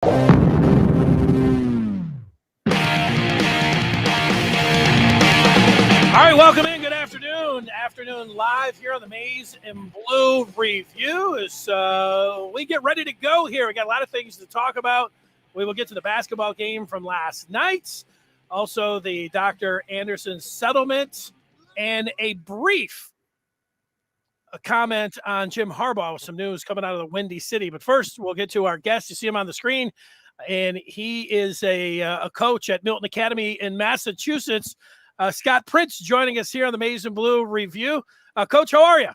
All right, welcome in. Good afternoon. Afternoon live here on the Maize and Blue Review as we get ready to go here. We got a lot of things to talk about. We will get to the basketball game from last night, also the Dr. Anderson settlement, and a comment on Jim Harbaugh with some news coming out of the Windy City. But first, we'll get to our guest. You see him on the screen, and he is a coach at Milton Academy in Massachusetts. Scott Prince joining us here on the Maize and Blue Review. Coach, how are you?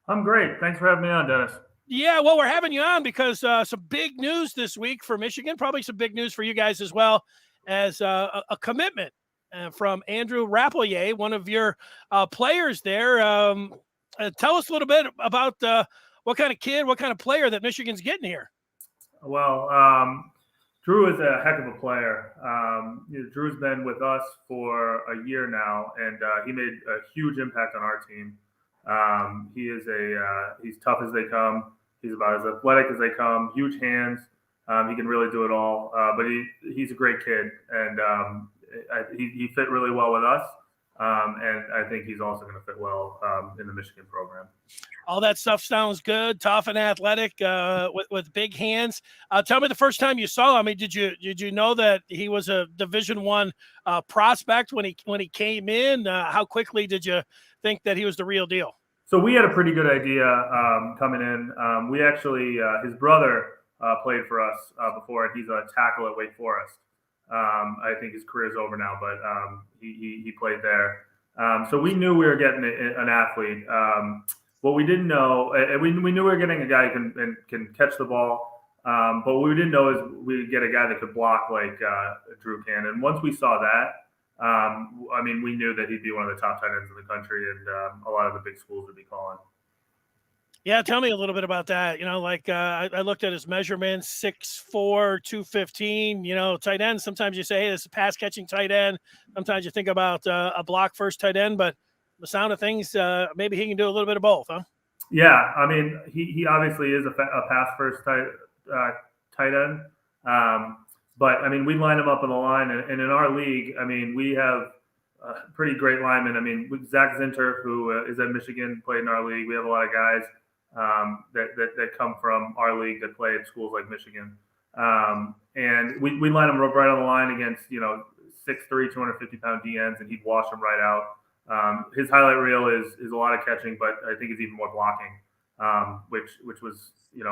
I'm great. Thanks for having me on, Dennis. Yeah, well, we're having you on because some big news this week for Michigan, probably some big news for you guys as well, as a commitment from Andrew Rappleyea, one of your players there. Tell us a little bit about what kind of kid, what kind of player that Michigan's getting here. Well, Drew is a heck of a player. Drew's been with us for a year now, and he made a huge impact on our team. He's tough as they come. He's about as athletic as they come. Huge hands. He can really do it all. But he's a great kid, and he fit really well with us. And I think he's also going to fit well in the Michigan program. All that stuff sounds good, tough and athletic, with big hands. Tell me the first time you saw him. I mean, did you know that he was a Division I prospect when he came in? How quickly did you think that he was the real deal? So we had a pretty good idea coming in. We actually, his brother played for us before, and he's a tackle at Wake Forest. I think his career's over now, but he played there. So we knew we were getting an athlete. What we didn't know, we knew we were getting a guy who can catch the ball. But what we didn't know is we'd get a guy that could block like Drew can. And once we saw that, I mean, we knew that he'd be one of the top tight ends in the country, and a lot of the big schools would be calling. Yeah, tell me a little bit about that. You know, like I looked at his measurements, 6'4", 215. You know, tight end. Sometimes you say, hey, this is a pass catching tight end. Sometimes you think about a block first tight end, but the sound of things, maybe he can do a little bit of both, huh? Yeah, I mean, he obviously is a pass first tight end. But I mean, we line him up in the line, and in our league, I mean, we have pretty great linemen. I mean, with Zach Zinter, who is at Michigan, played in our league. We have a lot of guys that come from our league that play at schools like Michigan. And we line him right on the line against, 6'3", 250-pound DNs, and he'd wash them right out. His highlight reel is a lot of catching, but I think it's even more blocking, which was,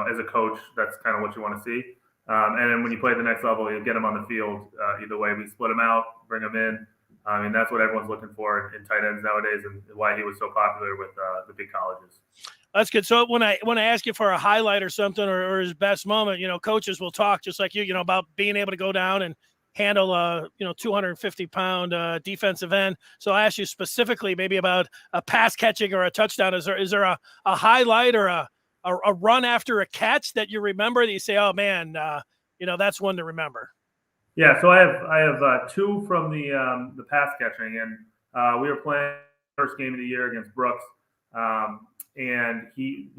as a coach, that's kind of what you want to see. And then when you play at the next level, you get him on the field. Either way, we split him out, bring him in. I mean, that's what everyone's looking for in tight ends nowadays, and why he was so popular with the big colleges. That's good. So when I ask you for a highlight or something, or his best moment, coaches will talk just like you, about being able to go down and handle a 250-pound defensive end. So I ask you specifically maybe about a pass catching or a touchdown. Is there a highlight or a run after a catch that you remember that you say, oh man, that's one to remember? Yeah, so I have two from the pass catching, and we were playing the first game of the year against Brooks, and we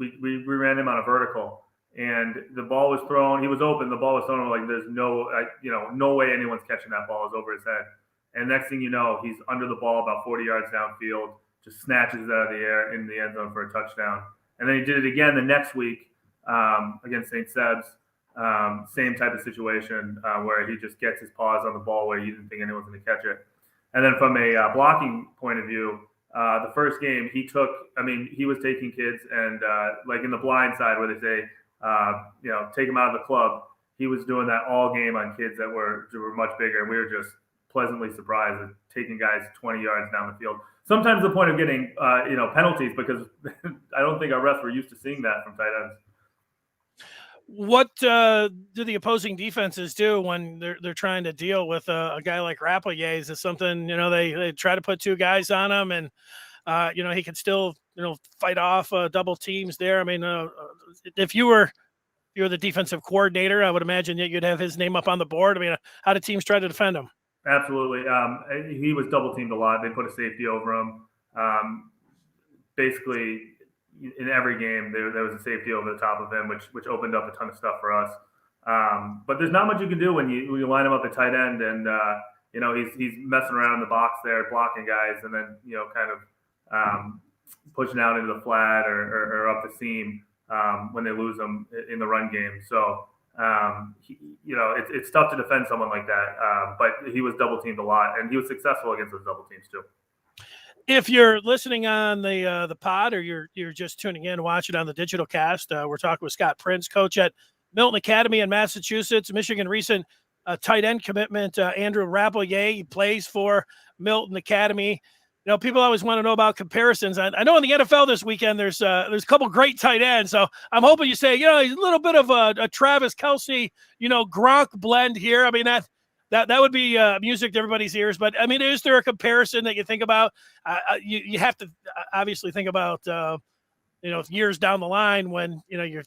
ran him on a vertical, and the ball was thrown. He was open. The ball was thrown. Like there's no way anyone's catching that ball. It's over his head. And next thing you know, he's under the ball about 40 yards downfield, just snatches it out of the air in the end zone for a touchdown. And then he did it again the next week against St. Seb's. Same type of situation where he just gets his paws on the ball where you didn't think anyone's going to catch it. And then from a blocking point of view, the first game he was taking kids and like in the blind side where they say, take them out of the club. He was doing that all game on kids that were much bigger. And we were just pleasantly surprised at taking guys 20 yards down the field. Sometimes the point of getting, penalties because I don't think our refs were used to seeing that from tight ends. What do the opposing defenses do when they're trying to deal with a guy like Rappleyea? Is it something, they try to put two guys on him and, he can still, fight off double teams there? I mean, if you were the defensive coordinator, I would imagine that you'd have his name up on the board. I mean, how do teams try to defend him? Absolutely. He was double teamed a lot. They put a safety over him. Basically, in every game, there was a safety over the top of him, which opened up a ton of stuff for us. But there's not much you can do when you line him up at tight end, and he's messing around in the box there, blocking guys, and then kind of pushing out into the flat or up the seam when they lose him in the run game. So it's tough to defend someone like that. But he was double teamed a lot, and he was successful against those double teams too. If you're listening on the pod, or you're just tuning in, watching on the digital cast, we're talking with Scott Prince, coach at Milton Academy in Massachusetts. Michigan recent tight end commitment, Andrew Rappleyea. He plays for Milton Academy. People always want to know about comparisons. I know in the NFL this weekend there's a couple great tight ends. So I'm hoping you say, he's a little bit of a Travis Kelce, Gronk blend here. I mean, that would be music to everybody's ears. But I mean, is there a comparison that you think about? You have to obviously think about years down the line when you're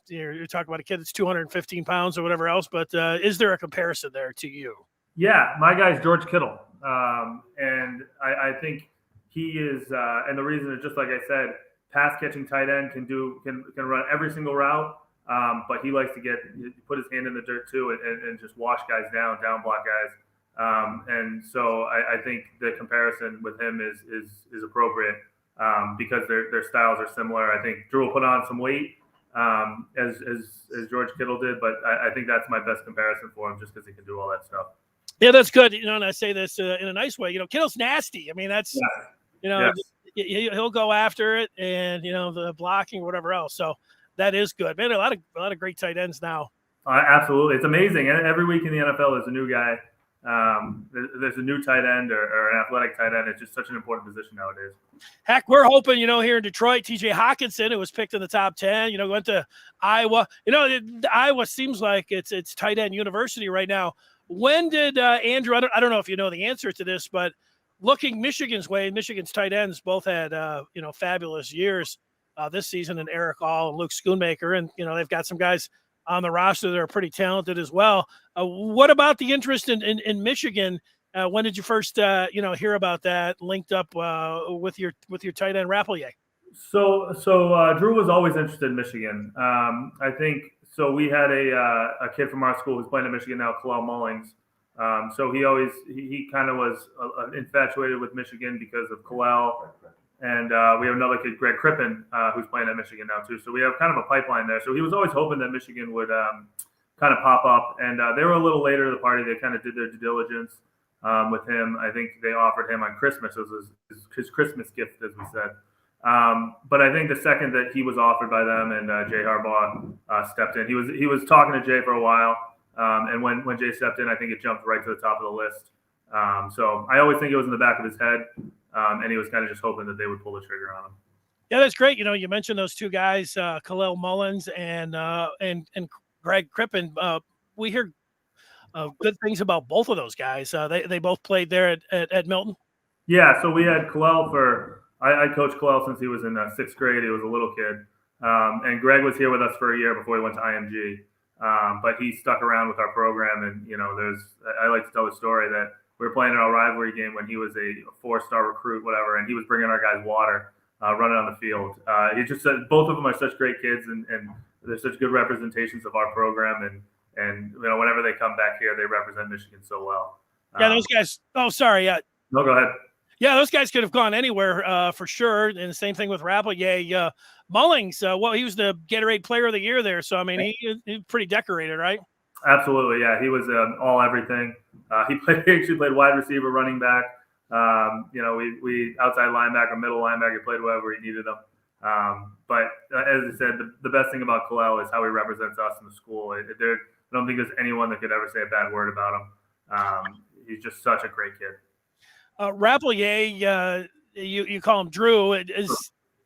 talking about a kid that's 215 pounds or whatever else. But is there a comparison there to you? Yeah, my guy's George Kittle, and I think he is. And the reason is just like I said, pass catching tight end can run every single route. But he likes to put his hand in the dirt too and just wash guys down block guys. And so I think the comparison with him is appropriate because their styles are similar. I think Drew will put on some weight as George Kittle did, but I think that's my best comparison for him just because he can do all that stuff. Yeah, that's good. And I say this in a nice way. Kittle's nasty. I mean, that's he'll go after it and the blocking or whatever else. So that is good. Man, a lot of great tight ends now. Absolutely. It's amazing. Every week in the NFL, there's a new guy. There's a new tight end or an athletic tight end. It's just such an important position nowadays. Heck, we're hoping, here in Detroit, TJ Hawkinson, who was picked in the top 10, went to Iowa. Iowa seems like it's tight end university right now. When did Andrew, I don't know if you know the answer to this, but looking Michigan's way, Michigan's tight ends both had, fabulous years this season, and Eric All and Luke Schoonmaker. And, they've got some guys on the roster that are pretty talented as well. What about the interest in Michigan? When did you first, hear about that linked up with your tight end Rappleyea? So Drew was always interested in Michigan. I think so. We had a kid from our school who's playing in Michigan now, Kalel Mullings. So he kind of was infatuated with Michigan because of Kalel. And we have another kid, Greg Crippen, who's playing at Michigan now too. So we have kind of a pipeline there. So he was always hoping that Michigan would kind of pop up. And they were a little later to the party. They kind of did their due diligence with him. I think they offered him on Christmas. It was his Christmas gift, as we said. But I think the second that he was offered by them and Jay Harbaugh stepped in, he was talking to Jay for a while. And when Jay stepped in, I think it jumped right to the top of the list. So I always think it was in the back of his head. And he was kind of just hoping that they would pull the trigger on him. Yeah, that's great. You mentioned those two guys, Kalel Mullins and Greg Crippen. We hear good things about both of those guys. They both played there at Milton. Yeah, so we had Kalel I coached Kalel since he was in sixth grade. He was a little kid. And Greg was here with us for a year before he went to IMG. But he stuck around with our program. And, I like to tell the story that we were playing in our rivalry game when he was a 4-star recruit, whatever, and he was bringing our guys water, running on the field. He just said both of them are such great kids, and they're such good representations of our program. And whenever they come back here, they represent Michigan so well. Yeah, those guys. Oh, sorry. Yeah. No, go ahead. Yeah, those guys could have gone anywhere for sure. And the same thing with Rappleyea. Mullings, he was the Gatorade Player of the Year there. So, I mean, he's pretty decorated, right? Absolutely, yeah. He was all everything. He actually played wide receiver, running back. We outside linebacker, middle linebacker, played wherever he needed them. But as I said, the best thing about Kalel is how he represents us in the school. I don't think there's anyone that could ever say a bad word about him. He's just such a great kid. Rappleyea, you call him Drew.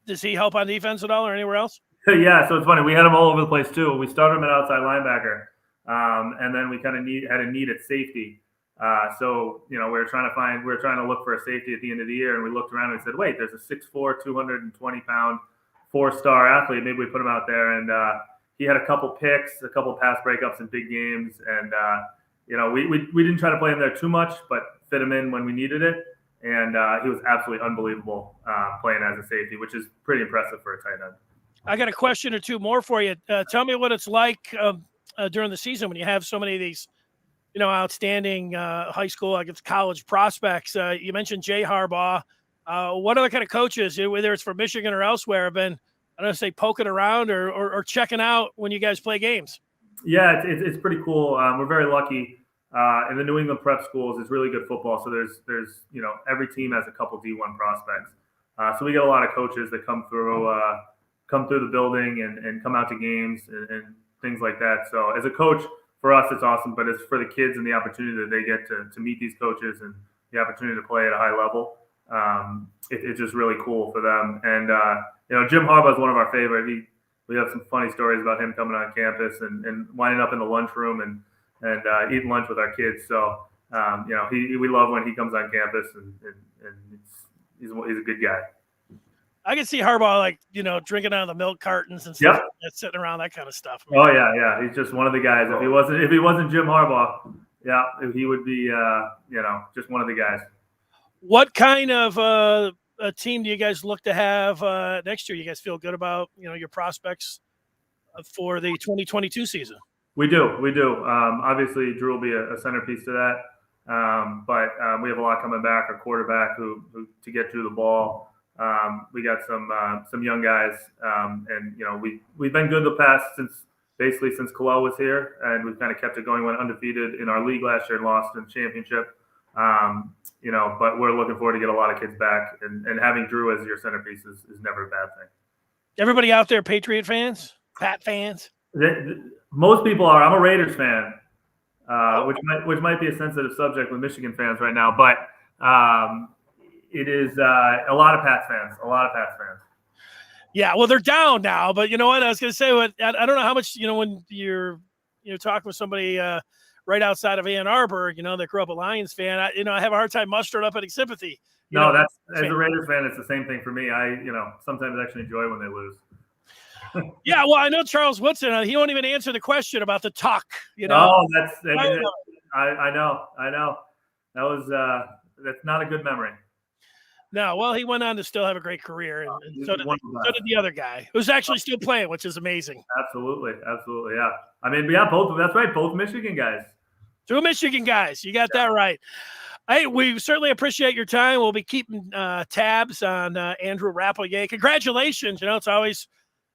Does he help on defense at all or anywhere else? Yeah, so it's funny. We had him all over the place too. We started him at outside linebacker. And then we kind of had a need at safety. So we were trying to look for a safety at the end of the year, and we looked around and we said, wait, there's a 6'4", 220-pound 4-star athlete. Maybe we put him out there. And he had a couple picks, a couple pass breakups in big games. And, we didn't try to play him there too much, but fit him in when we needed it. And he was absolutely unbelievable playing as a safety, which is pretty impressive for a tight end. I got a question or two more for you. Tell me what it's like during the season when you have so many of these, outstanding high school, I guess, college prospects. You mentioned Jay Harbaugh. What other kind of coaches, whether it's from Michigan or elsewhere, have been, I don't know, say poking around or checking out when you guys play games? Yeah, it's pretty cool. We're very lucky. In the New England prep schools, it's really good football. So there's every team has a couple D1 prospects. So we get a lot of coaches that come through the building and come out to games and things like that. So as a coach, for us, it's awesome. But it's for the kids and the opportunity that they get to meet these coaches and the opportunity to play at a high level. It's just really cool for them. And Jim Harbaugh is one of our favorite. We have some funny stories about him coming on campus and winding up in the lunchroom and eating lunch with our kids. So, we love when he comes on campus and he's a good guy. I can see Harbaugh, drinking out of the milk cartons and stuff, sitting around, that kind of stuff. I mean, yeah. He's just one of the guys. If he wasn't Jim Harbaugh, he would be, just one of the guys. What kind of a team do you guys look to have next year? You guys feel good about, your prospects for the 2022 season? We do. Obviously, Drew will be a centerpiece to that. But we have a lot coming back. Our quarterback who to get through the ball. We got some young guys, and we've been good the past since Kalo was here, and we've kind of kept it going. Went undefeated in our league last year and lost in the championship. But we're looking forward to get a lot of kids back, and having Drew as your centerpiece is never a bad thing. Everybody out there, Patriot fans, Pat fans? Most people are. I'm a Raiders fan, which might be a sensitive subject with Michigan fans right now, but it is a lot of Pats fans. Yeah, well, they're down now, but you know what? I was going to say, I don't know how much, when you're talking with somebody right outside of Ann Arbor, that grew up a Lions fan, I have a hard time mustering up any sympathy. That's as a Raiders fan, it's the same thing for me. I sometimes actually enjoy when they lose. Yeah, well, I know Charles Woodson. He won't even answer the question about the tuck. I know. That's not a good memory. No, well, he went on to still have a great career, and so did the other guy, who's actually still playing, which is amazing. Absolutely, yeah. I mean, both. That's right, both Michigan guys. Two Michigan guys. You got that right. Hey, we certainly appreciate your time. We'll be keeping tabs on Andrew Rappelier. Congratulations. It's always,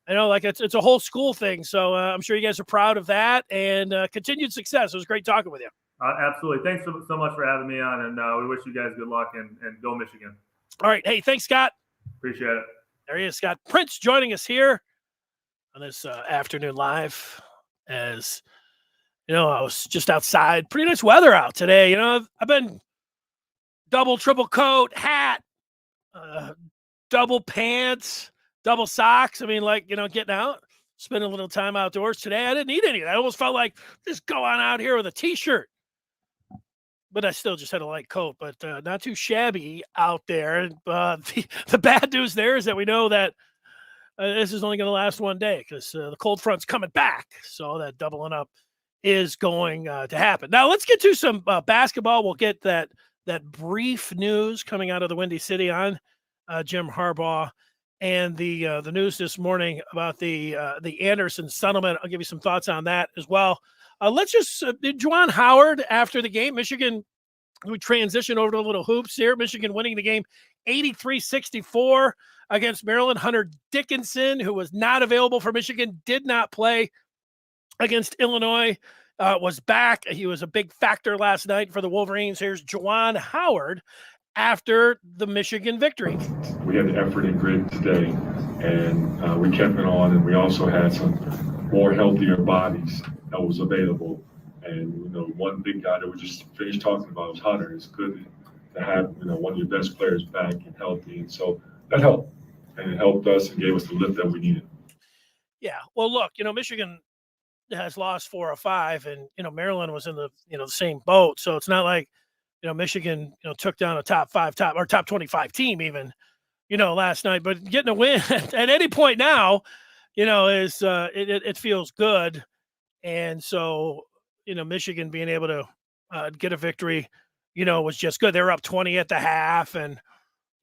it's a whole school thing. So I'm sure you guys are proud of that, and continued success. It was great talking with you. Absolutely. Thanks so much for having me on, and we wish you guys good luck and go Michigan. All right. Hey, thanks, Scott. Appreciate it. There he is, Scott Prince, joining us here on this afternoon live. As I was just outside. Pretty nice weather out today. I've been double, triple coat, hat, double pants, double socks. I mean, getting out, spending a little time outdoors today. I didn't need any of that. I almost felt like just go on out here with a T-shirt. But I still just had a light coat, but not too shabby out there. And the bad news there is that we know that this is only going to last one day because the cold front's coming back. So that doubling up is going to happen. Now let's get to some basketball. We'll get that brief news coming out of the Windy City on Jim Harbaugh and the news this morning about the Anderson settlement. I'll give you some thoughts on that as well. Let's just Juwan Howard after the game. Michigan, we transition over to a little hoops here. Michigan winning the game 83-64 against Maryland. Hunter Dickinson, who was not available for Michigan, did not play against Illinois, was back. He was a big factor last night for the Wolverines. Here's Juwan Howard after the Michigan victory. We had the effort and grit today, and we kept it on, and we also had some more healthier bodies that was available. And, one big guy that we just finished talking about was Hunter. It's good to have, one of your best players back and healthy. And so that helped. And it helped us and gave us the lift that we needed. Yeah. Well, look, Michigan has lost 4 or 5, and, Maryland was in the, the same boat. So it's not like, Michigan, took down a top 25 team even, last night. But getting a win at any point now, is it feels good. And so, Michigan being able to get a victory, was just good. They were up 20 at the half. And,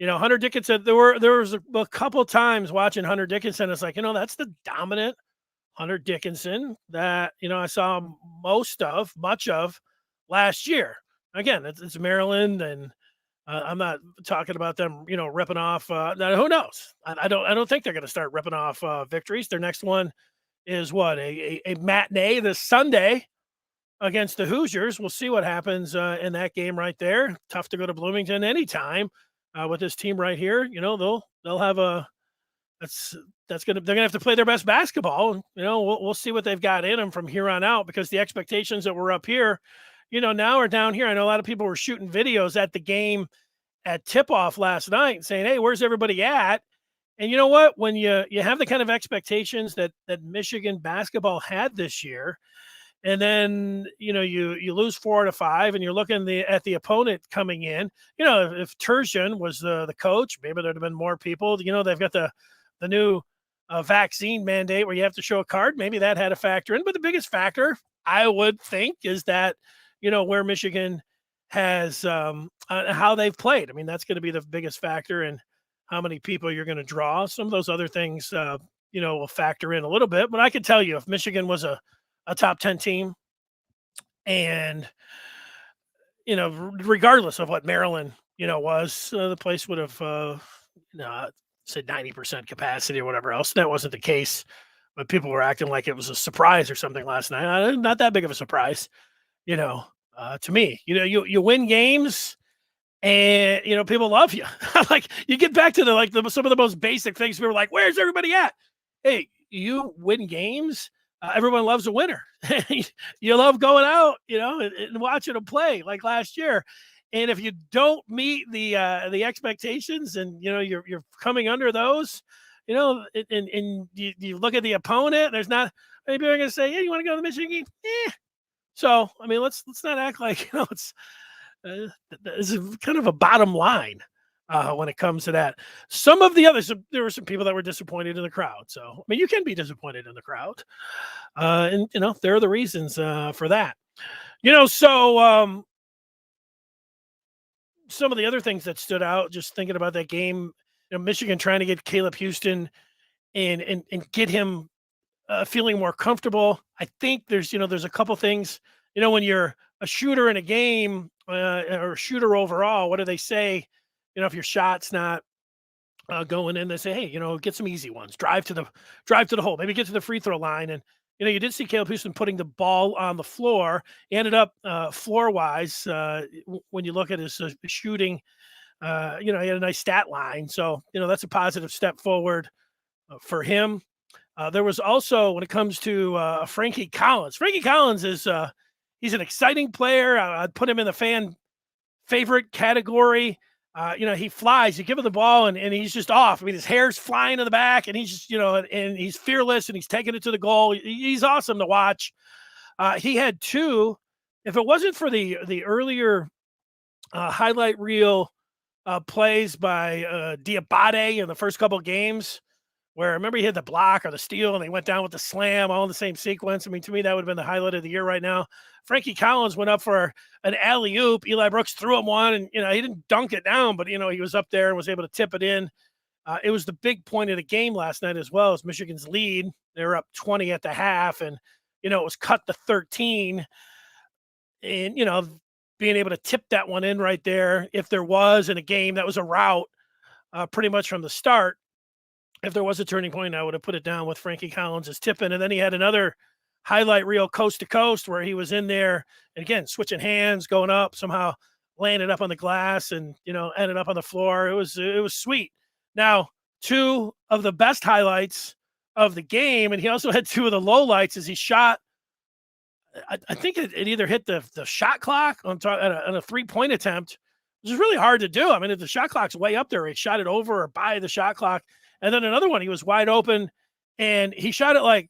Hunter Dickinson, there was a couple of times watching Hunter Dickinson. It's like, that's the dominant Hunter Dickinson that, I saw much of last year. Again, it's Maryland, and I'm not talking about them, ripping off. Now, who knows? I don't think they're going to start ripping off victories. Their next one is what, a matinee this Sunday against the Hoosiers. We'll see what happens in that game right there. Tough to go to Bloomington anytime with this team right here. They'll have a they're gonna have to play their best basketball. We'll see what they've got in them from here on out, because the expectations that were up here, now are down here. I know a lot of people were shooting videos at the game at tip-off last night and saying, "Hey, where's everybody at?" And you know what? When you have the kind of expectations that Michigan basketball had this year, and then you lose 4 out of 5, and you're looking at the opponent coming in. If Turgeon was the coach, maybe there'd have been more people. They've got the new vaccine mandate where you have to show a card. Maybe that had a factor in, but the biggest factor, I would think, is that where Michigan has how they've played. I mean, that's going to be the biggest factor in how many people you're going to draw. Some of those other things, will factor in a little bit. But I can tell you, if Michigan was a top 10 team, and regardless of what Maryland was, the place would have said 90% capacity or whatever else. That wasn't the case, but people were acting like it was a surprise or something last night. Not that big of a surprise, to me. You win games, and people love you. Like, you get back to some of the most basic things. People were like, "Where's everybody at?" Hey, you win games. Everyone loves a winner. You love going out, and watching them play like last year. And if you don't meet the expectations, and you're coming under those, and you look at the opponent, there's not many people are going to say, "Yeah, you want to go to the Michigan game?" So I mean, let's not act like it's kind of a bottom line when it comes to that. Some of the others, there were some people that were disappointed in the crowd. So I mean, you can be disappointed in the crowd, and there are the reasons for that. So some of the other things that stood out, just thinking about that game, Michigan trying to get Caleb Houston and get him feeling more comfortable. I think there's a couple things, when you're a shooter in a game or a shooter overall, what do they say? If your shot's not going in, they say, "Hey, get some easy ones, drive to the hole, maybe get to the free throw line." And you did see Caleb Houston putting the ball on the floor. He ended up floor-wise, when you look at his shooting, he had a nice stat line. So, that's a positive step forward for him. There was also, when it comes to Frankie Collins. Frankie Collins is he's an exciting player. I'd put him in the fan favorite category. He flies. You give him the ball, and he's just off. I mean, his hair's flying in the back, and he's just, and he's fearless, and he's taking it to the goal. He's awesome to watch. He had 2. If it wasn't for the earlier highlight reel plays by Diabate in the first couple of games, where I remember he had the block or the steal, and they went down with the slam all in the same sequence. I mean, to me, that would have been the highlight of the year right now. Frankie Collins went up for an alley-oop. Eli Brooks threw him one, and, he didn't dunk it down, but, he was up there and was able to tip it in. It was the big point of the game last night as well, as Michigan's lead. They were up 20 at the half, and, it was cut to 13. And, being able to tip that one in right there, if there was in a game that was a rout pretty much from the start, if there was a turning point, I would have put it down with Frankie Collins' tipping. And then he had another highlight reel coast to coast where he was in there, and again, switching hands, going up, somehow landed up on the glass, and, ended up on the floor. It was sweet. Now, 2 of the best highlights of the game, and he also had 2 of the lowlights, as he shot. I think it either hit the shot clock on a 3-point attempt, which is really hard to do. I mean, if the shot clock's way up there, he shot it over or by the shot clock. And then another one, he was wide open, and he shot it like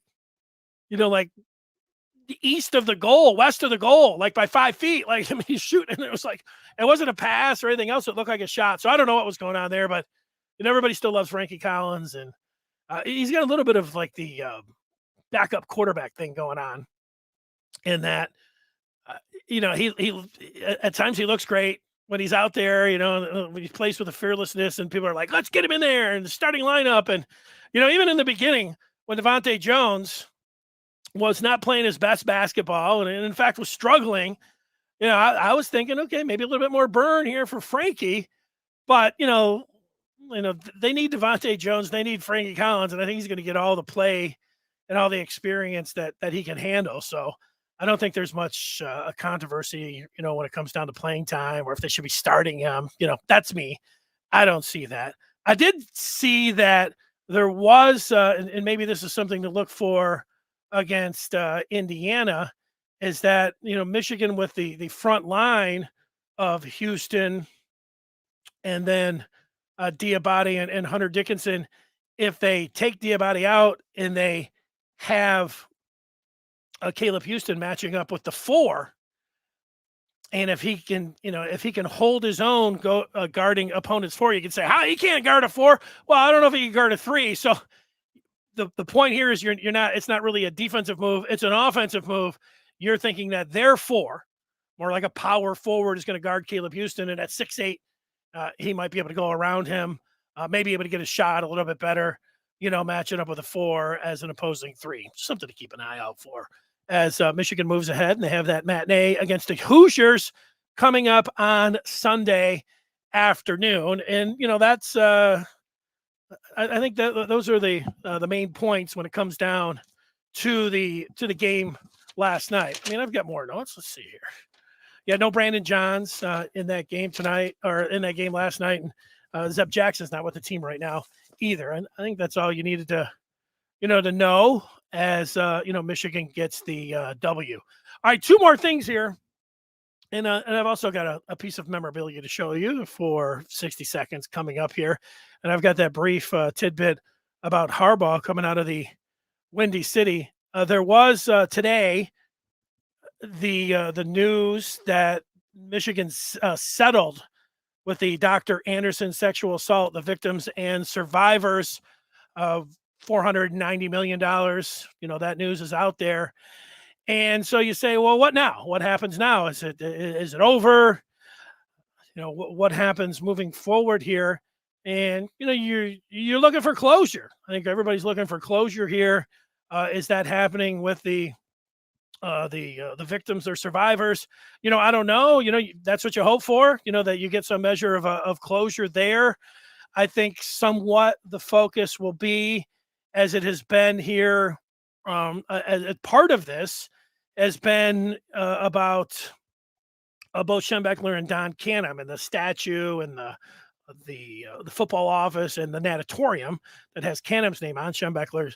the east of the goal, west of the goal, like by 5 feet. Like, I mean, he's shooting, and it was like, it wasn't a pass or anything else. It looked like a shot. So I don't know what was going on there, but everybody still loves Frankie Collins, and he's got a little bit of like the backup quarterback thing going on in that, he at times he looks great when he's out there, when he plays with a fearlessness, and people are like, "Let's get him in there," and the starting lineup. And, even in the beginning, when Devontae Jones was not playing his best basketball, and in fact was struggling. I was thinking, okay, maybe a little bit more burn here for Frankie, but they need Devontae Jones, they need Frankie Collins, and I think he's going to get all the play and all the experience that he can handle. So I don't think there's much a controversy, when it comes down to playing time or if they should be starting him. That's me. I don't see that. I did see that there was, and maybe this is something to look for against Indiana, is that Michigan with the front line of Houston and then Diabate and Hunter Dickinson. If they take Diabate out and they have Caleb Houston matching up with the 4, and if he can hold his own guarding opponents 4, you can say, how he can't guard a 4. Well, I don't know if he can guard a 3. So the point here is it's not really a defensive move, it's an offensive move. You're thinking that their 4, more like a power forward, is going to guard Caleb Houston, and at 6'8", he might be able to go around him, maybe able to get a shot a little bit better, matching up with a 4 as an opposing 3. Something to keep an eye out for as Michigan moves ahead, and they have that matinee against the Hoosiers coming up on Sunday afternoon. And, that's I think that those are the main points when it comes down to the game last night. I mean, I've got more notes. Let's see here. Yeah, no Brandon Johns in that game tonight, or in that game last night. And Zeb Jackson's not with the team right now either. And I think that's all you needed to, to know as, Michigan gets the W. All right, 2 more things here. And I've also got a piece of memorabilia to show you for 60 seconds coming up here. And I've got that brief tidbit about Harbaugh coming out of the Windy City. There was today the news that Michigan settled with the Dr. Anderson sexual assault, the victims and survivors of $490 million. That news is out there. And so you say, well, what now? What happens now? Is it over? What happens moving forward here? And, you're looking for closure. I think everybody's looking for closure here. Is that happening with the victims or survivors? I don't know. That's what you hope for, that you get some measure of closure there. I think somewhat the focus will be, as it has been here, as part of this has been about Bo Schembechler and Don Canham and the statue and the football office and the natatorium that has Canham's name on, Schembechler's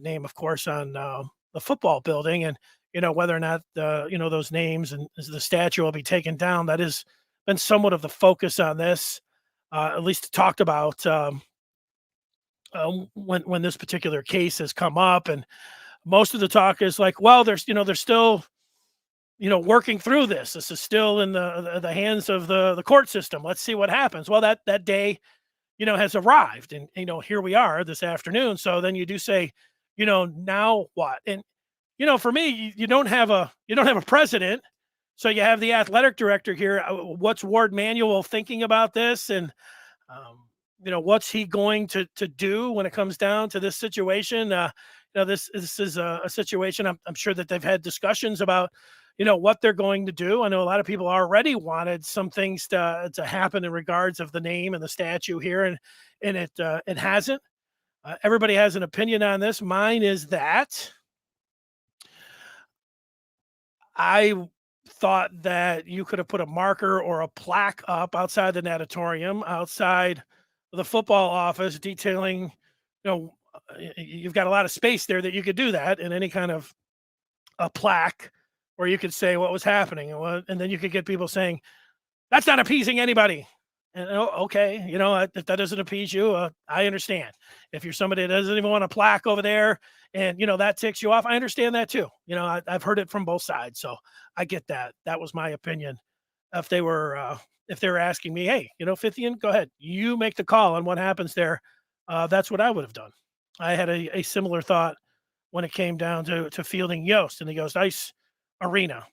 name, of course, on the football building. And whether or not those names and the statue will be taken down, that has been somewhat of the focus on this, at least talked about when this particular case has come up. And most of the talk is like, well, they're still working through this. This is still in the hands of the court system. Let's see what happens. Well, that day has arrived, and here we are this afternoon. So then you do say, now what? And for me, you don't have a president, so you have the athletic director here. What's Ward Manuel thinking about this, and what's he going to do when it comes down to this situation? This is a situation. I'm sure that they've had discussions about what they're going to do. I know a lot of people already wanted some things to happen in regards of the name and the statue here, and it hasn't. Everybody has an opinion on this. Mine is that I thought that you could have put a marker or a plaque up outside the natatorium, outside the football office, detailing, you've got a lot of space there that you could do that, in any kind of a plaque where you could say what was happening. And then you could get people saying, that's not appeasing anybody. And okay, if that doesn't appease you, I understand. If you're somebody that doesn't even want a plaque over there, and that ticks you off, I understand that too. I've heard it from both sides, so I get that. That was my opinion. If they were asking me, hey, Fithian, go ahead, you make the call on what happens there. That's what I would have done. I had a similar thought when it came down to fielding Yost in the Yost Ice Arena.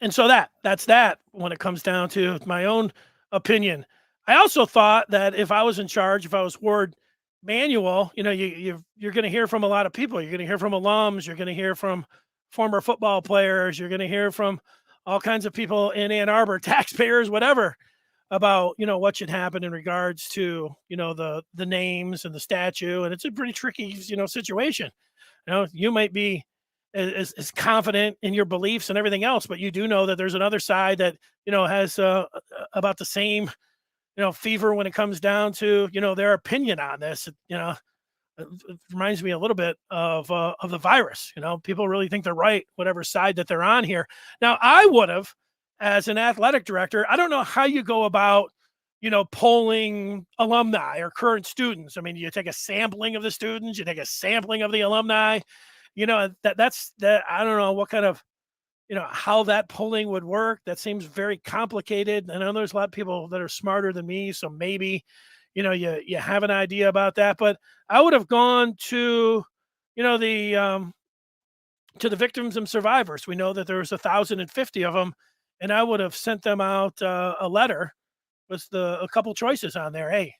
And so that's that when it comes down to my own opinion. I also thought that if I was in charge, if I was Ward manual, you're going to hear from a lot of people. You're going to hear from alums. You're going to hear from former football players. You're going to hear from all kinds of people in Ann Arbor, taxpayers, whatever, about what should happen in regards to the names and the statue. And it's a pretty tricky situation. You might be as confident in your beliefs and everything else, but you do know that there's another side that has about the same fever when it comes down to their opinion on this. It reminds me a little bit of the virus. People really think they're right, whatever side that they're on here. Now, I would have, as an athletic director, I don't know how you go about polling alumni or current students. I mean, you take a sampling of the students, you take a sampling of the alumni. That's I don't know what kind of how that polling would work. That seems very complicated. I know there's a lot of people that are smarter than me, so maybe you have an idea about that. But I would have gone to the victims and survivors. We know that there was 1,050 of them, and I would have sent them out a letter with a couple choices on there. Hey,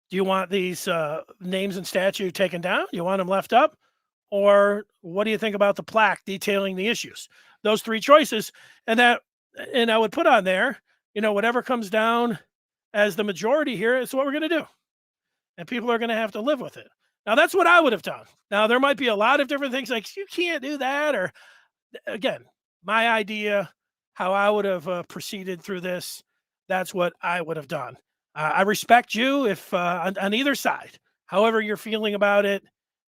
do you want these names and statue taken down? You want them left up? Or what do you think about the plaque detailing the issues? Those three choices. And I would put on there, whatever comes down as the majority here is what we're going to do. And people are going to have to live with it. Now, that's what I would have done. Now, there might be a lot of different things like you can't do that. Or again, my idea, how I would have proceeded through this, that's what I would have done. I respect you if on either side, however you're feeling about it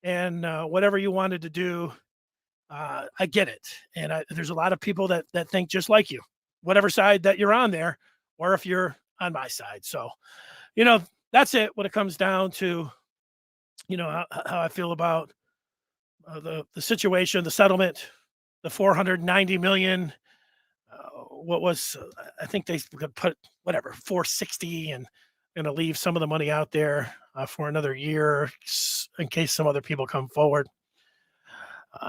and whatever you wanted to do, I get it. And there's a lot of people that think just like you, whatever side that you're on there, or if you're on my side. So, that's it when it comes down to, how I feel about the situation, the settlement, the $490 million. What was, I think they could put whatever, 460 and going to leave some of the money out there for another year in case some other people come forward.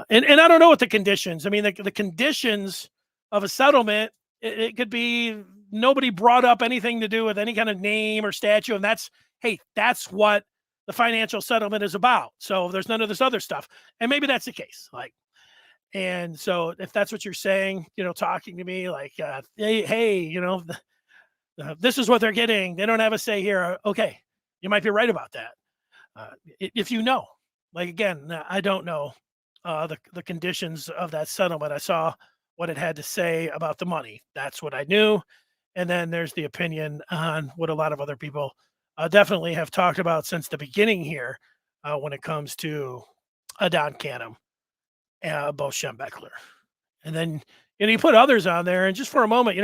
And I don't know what the conditions, I mean, the conditions of a settlement, it could be nobody brought up anything to do with any kind of name or statue. And that's what the financial settlement is about. So there's none of this other stuff. And maybe that's the case. And so if that's what you're saying, talking to me like, hey, this is what they're getting. They don't have a say here. Okay. You might be right about that. If again, I don't know the conditions of that settlement. I saw what it had to say about the money. That's what I knew. And then there's the opinion on what a lot of other people definitely have talked about since the beginning here when it comes to Don Canham, Bo Schembechler. And then you put others on there. And just for a moment,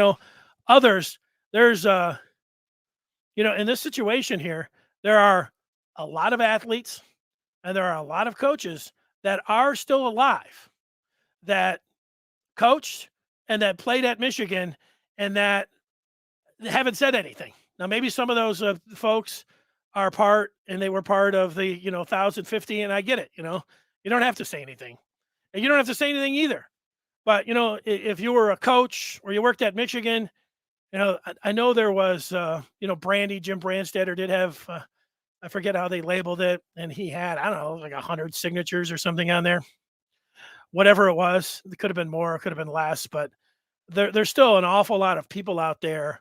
others, there's, in this situation here, there are a lot of athletes and there are a lot of coaches that are still alive that coached and that played at Michigan and that haven't said anything. Now, maybe some of those folks are they were part of the, 1,050, and I get it, you don't have to say anything. And you don't have to say anything either. But, if you were a coach or you worked at Michigan, I know there was, Jim Brandstatter did have, I forget how they labeled it. And he had, I don't know, like 100 signatures or something on there. Whatever it was, it could have been more, it could have been less, but there's still an awful lot of people out there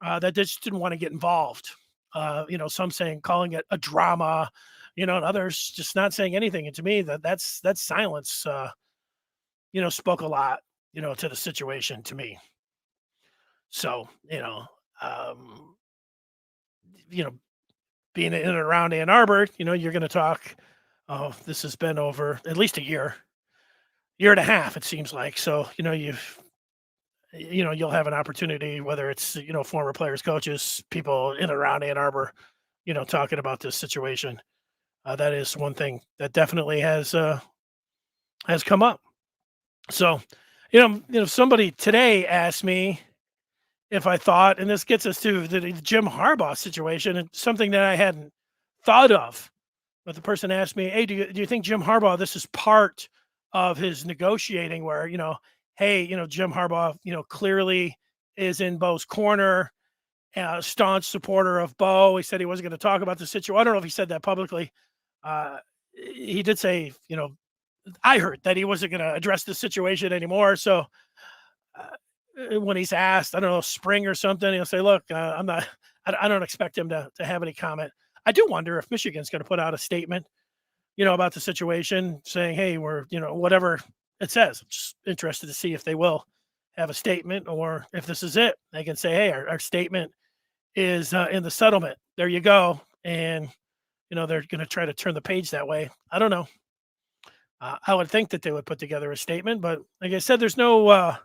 that just didn't want to get involved. Some calling it a drama, and others just not saying anything. And to me, that's silence, spoke a lot, to the situation to me. So, being in and around Ann Arbor, you're going to talk. Oh, this has been over at least a year and a half, it seems like. So, you'll have an opportunity, whether it's, former players, coaches, people in and around Ann Arbor, talking about this situation. That is one thing that definitely has come up. So, somebody today asked me if I thought, and this gets us to the Jim Harbaugh situation, and something that I hadn't thought of, but the person asked me, hey, do you think Jim Harbaugh, this is part of his negotiating where, hey, Jim Harbaugh, clearly is in Bo's corner staunch supporter of Bo. He said he wasn't going to talk about the situation. I don't know if he said that publicly. He did say, I heard that he wasn't going to address the situation anymore. So when he's asked, I don't know, spring or something, he'll say, look, I don't expect him to have any comment. I do wonder if Michigan's going to put out a statement, about the situation saying, hey, we're, whatever it says. I'm just interested to see if they will have a statement or if this is it. They can say, hey, our statement is in the settlement. There you go. And, they're going to try to turn the page that way. I don't know. I would think that they would put together a statement, but like I said, there's no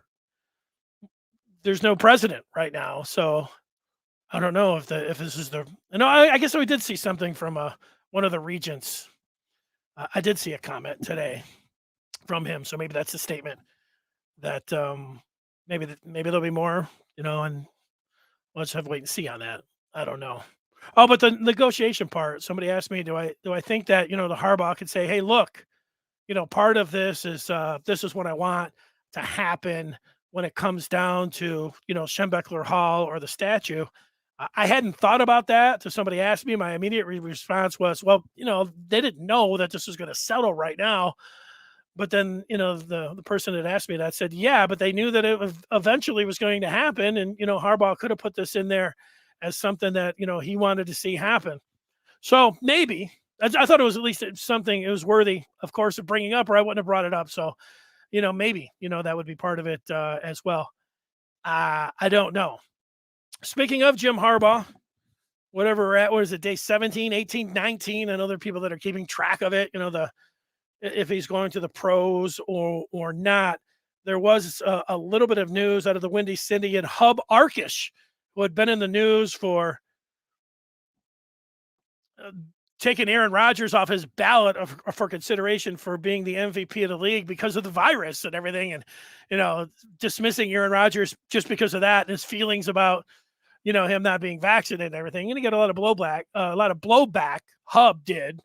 president right now. So I don't know if this is I guess we did see something from one of the regents. I did see a comment today from him. So maybe that's a statement that maybe there'll be more, and let's have to wait and see on that. I don't know. Oh, but the negotiation part, somebody asked me, do I think that, the Harbaugh could say, hey, look, part of this is what I want to happen when it comes down to, Schembechler Hall or the statue. I hadn't thought about that. So somebody asked me, my immediate response was, well, they didn't know that this was going to settle right now. But then, the person that asked me that said, yeah, but they knew that it eventually was going to happen. And, Harbaugh could have put this in there as something that, he wanted to see happen. So maybe I thought it was at least something it was worthy, of course, of bringing up, or I wouldn't have brought it up. So, maybe, that would be part of it as well. I don't know. Speaking of Jim Harbaugh, whatever we're at, what is it, day 17, 18, 19? I know there are people that are keeping track of it, if he's going to the pros or not. There was a little bit of news out of the Windy City and Hub Arkish, who had been in the news for taking Aaron Rodgers off his ballot for consideration for being the MVP of the league because of the virus and everything. And, dismissing Aaron Rodgers just because of that and his feelings about, him not being vaccinated and everything. And he got a lot of blowback. Hub did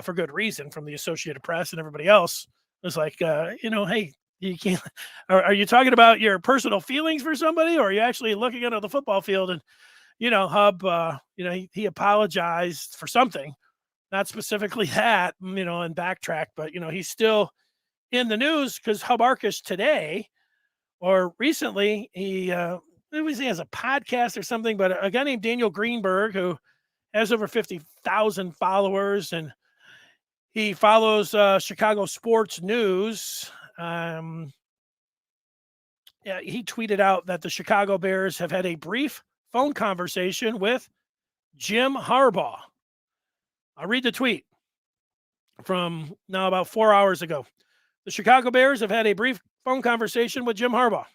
for good reason from the Associated Press and everybody else. It was like, hey, you can't, are you talking about your personal feelings for somebody, or are you actually looking at the football field? And, Hub, he apologized for something, not specifically that, and backtrack, but, he's still in the news because Hub Arkish today or recently, he has a podcast or something, but a guy named Daniel Greenberg, who has over 50,000 followers, and he follows Chicago sports news. He tweeted out that the Chicago Bears have had a brief phone conversation with Jim Harbaugh. I'll read the tweet from now about 4 hours ago. The Chicago Bears have had a brief phone conversation with Jim Harbaugh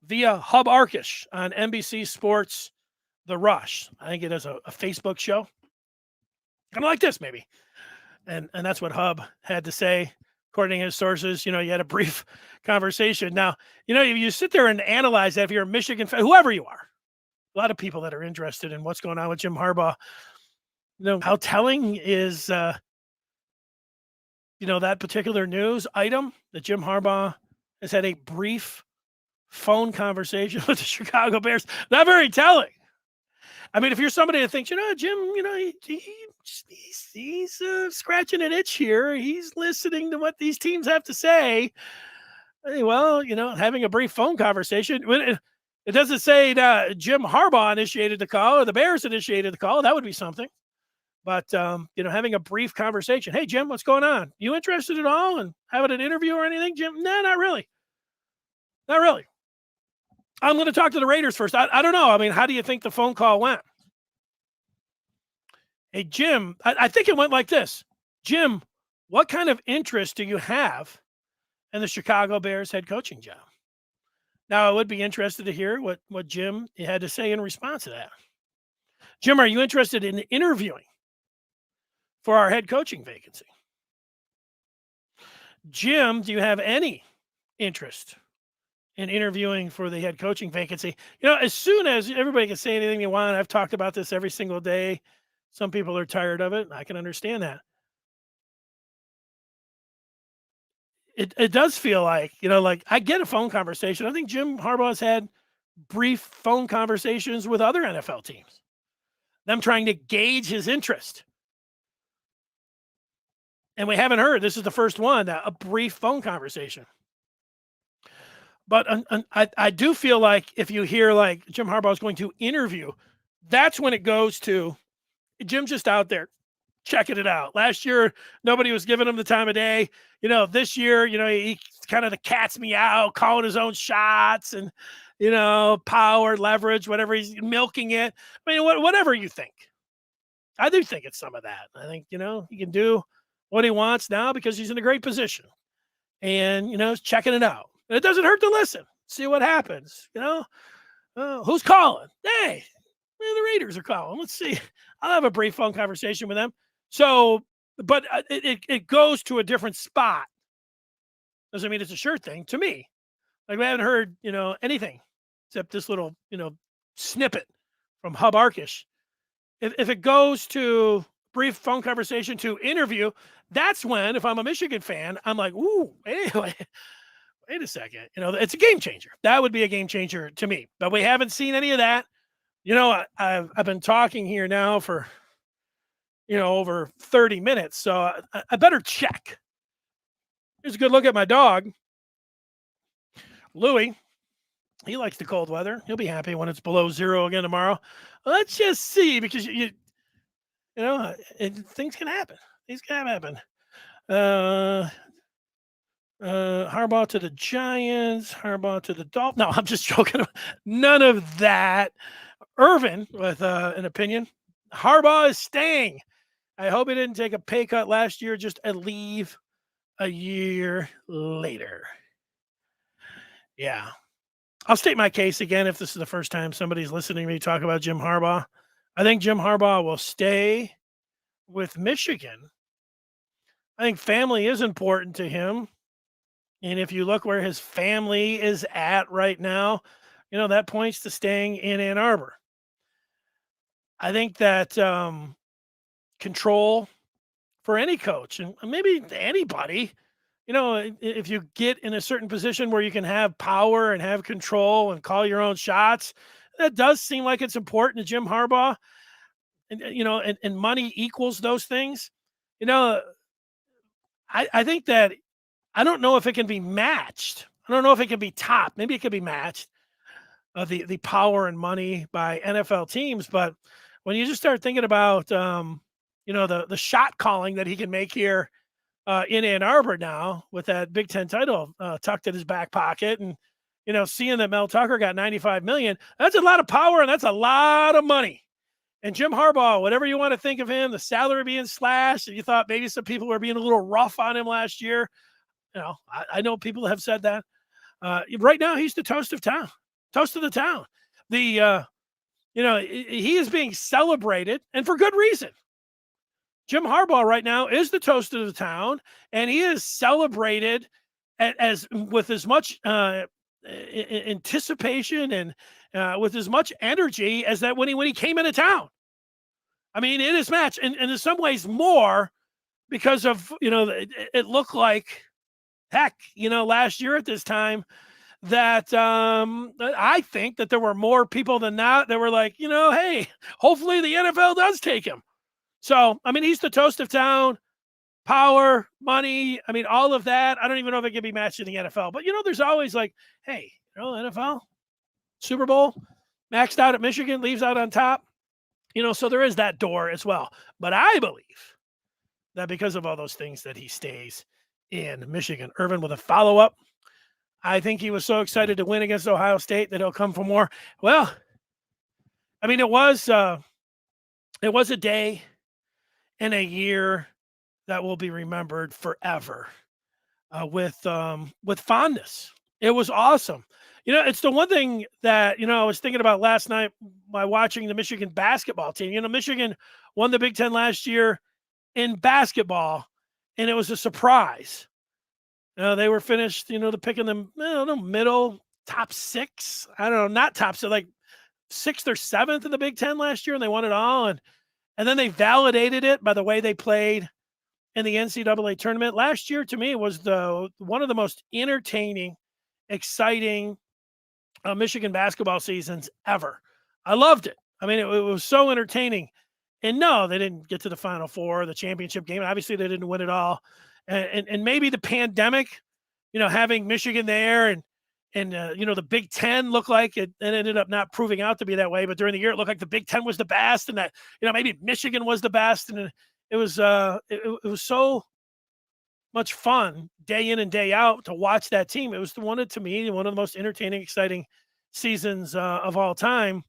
via Hub Arkish on NBC Sports The Rush. I think it is a Facebook show. Kind of like this, maybe. And that's what Hub had to say, according to his sources. You had a brief conversation. Now, if you sit there and analyze that, if you're a Michigan fan, whoever you are, a lot of people that are interested in what's going on with Jim Harbaugh, how telling is, that particular news item that Jim Harbaugh has had a brief phone conversation with the Chicago Bears. Not very telling. I mean, if you're somebody that thinks, Jim, he's scratching an itch here. He's listening to what these teams have to say. Well, having a brief phone conversation. It doesn't say that Jim Harbaugh initiated the call or the Bears initiated the call. That would be something. But, having a brief conversation. Hey, Jim, what's going on? You interested at all in having an interview or anything, Jim? No, not really. Not really. I'm going to talk to the Raiders first. I don't know. I mean, how do you think the phone call went? Hey, Jim, I think it went like this. Jim, what kind of interest do you have in the Chicago Bears head coaching job? Now, I would be interested to hear what Jim had to say in response to that. Jim, are you interested in interviewing for our head coaching vacancy? Jim, do you have any interest in interviewing for the head coaching vacancy? As soon as everybody can say anything they want, I've talked about this every single day. Some people are tired of it. I can understand that. It does feel like, like I get a phone conversation. I think Jim Harbaugh's had brief phone conversations with other NFL teams, them trying to gauge his interest. And we haven't heard, this is the first one, a brief phone conversation. But I do feel like if you hear like Jim Harbaugh is going to interview, that's when it goes to Jim's just out there checking it out. Last year, nobody was giving him the time of day. This year, he kind of the cat's meow, calling his own shots and, power, leverage, whatever, he's milking it. I mean, whatever you think. I do think it's some of that. I think, he can do what he wants now because he's in a great position. And, he's checking it out. And it doesn't hurt to listen, see what happens. Who's calling? Hey, the Raiders are calling. Let's see. I'll have a brief phone conversation with them. So, but it goes to a different spot. Doesn't mean it's a sure thing to me. Like we haven't heard, anything except this little, snippet from Hub Arkish. If it goes to brief phone conversation to interview, that's when, if I'm a Michigan fan, I'm like, ooh, anyway, wait a second. It's a game changer. That would be a game changer to me. But we haven't seen any of that. I've been talking here now for, over 30 minutes. So I better check. Here's a good look at my dog. Louie, he likes the cold weather. He'll be happy when it's below 0 again tomorrow. Let's just see, because things can happen. Things can happen. Harbaugh to the Giants, Harbaugh to the Dolphins. No, I'm just joking. None of that. Irvin with an opinion. Harbaugh is staying. I hope he didn't take a pay cut last year, just a leave a year later. Yeah. I'll state my case again if this is the first time somebody's listening to me talk about Jim Harbaugh. I think Jim Harbaugh will stay with Michigan. I think family is important to him. And if you look where his family is at right now, that points to staying in Ann Arbor. I think that control for any coach, and maybe anybody, if you get in a certain position where you can have power and have control and call your own shots, that does seem like it's important to Jim Harbaugh. And, and money equals those things. I think that I don't know if it can be matched. I don't know if it can be topped. Maybe it could be matched, the power and money by NFL teams. But when you just start thinking about, the shot calling that he can make here in Ann Arbor now with that Big Ten title tucked in his back pocket, and, seeing that Mel Tucker got $95 million, that's a lot of power and that's a lot of money. And Jim Harbaugh, whatever you want to think of him, the salary being slashed, and you thought maybe some people were being a little rough on him last year. I know people have said that. Right now, he's the toast of town, toast of the town. He is being celebrated, and for good reason. Jim Harbaugh right now is the toast of the town, and he is celebrated as with as much anticipation and with as much energy as that when he came into town. I mean, it is matched, and in some ways more because of, it looked like, heck, last year at this time that I think that there were more people than that were like, hey, hopefully the NFL does take him. So, I mean, he's the toast of town, power, money. I mean, all of that. I don't even know if it can be matched in the NFL, but there's always like, hey, NFL, Super Bowl, maxed out at Michigan, leaves out on top. So there is that door as well. But I believe that because of all those things that he stays in Michigan. Irvin with a follow-up. I think he was so excited to win against Ohio State that he'll come for more. Well, I mean, it was a day and a year that will be remembered forever with fondness. It was awesome. It's the one thing that, I was thinking about last night by watching the Michigan basketball team. Michigan won the Big Ten last year in basketball, and it was a surprise. They were finished, the pick in the middle, top 6. I don't know, not top 6, like 6th or 7th in the Big Ten last year, and they won it all. And then they validated it by the way they played in the NCAA tournament. Last year, to me, was one of the most entertaining, exciting Michigan basketball seasons ever. I loved it. I mean, it was so entertaining. And no, they didn't get to the Final Four, the championship game. Obviously, they didn't win it all. And maybe the pandemic, having Michigan there and the Big Ten looked like it ended up not proving out to be that way. But during the year, it looked like the Big Ten was the best, and that maybe Michigan was the best. And it was so much fun day in and day out to watch that team. It was to me one of the most entertaining, exciting seasons of all time.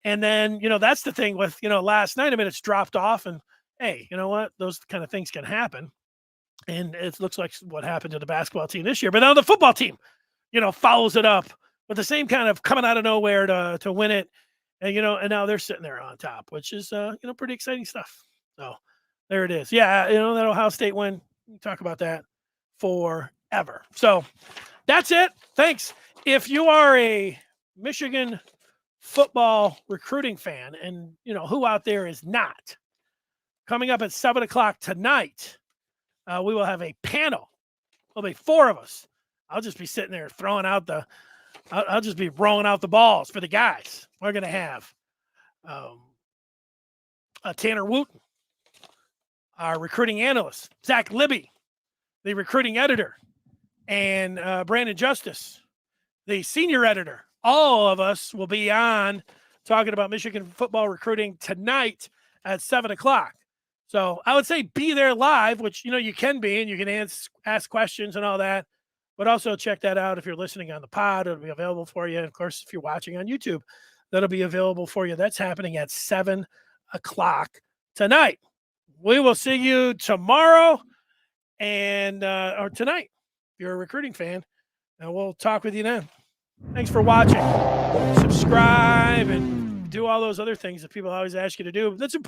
And then, that's the thing with, last night, I mean, it's dropped off, and hey, you know what? Those kind of things can happen. And it looks like what happened to the basketball team this year. But now the football team, follows it up with the same kind of coming out of nowhere to win it. And, and now they're sitting there on top, which is, pretty exciting stuff. So there it is. Yeah. That Ohio State win, we talk about that forever. So that's it. Thanks. If you are a Michigan football recruiting fan, and who out there is not, coming up at 7:00 tonight, we will have a panel. There'll be 4 of us. I'll just be sitting there I'll just be rolling out the balls for the guys. We're going to have Tanner Wooten, our recruiting analyst, Zach Libby, the recruiting editor, and Brandon Justice, the senior editor. All of us will be on talking about Michigan football recruiting tonight at 7:00. So I would say be there live, which, you can be, and you can ask questions and all that. But also check that out if you're listening on the pod. It'll be available for you. And of course, if you're watching on YouTube, that'll be available for you. That's happening at 7:00 tonight. We will see you tomorrow or tonight if you're a recruiting fan. And we'll talk with you then. Thanks for watching. Subscribe and do all those other things that people always ask you to do. That's important.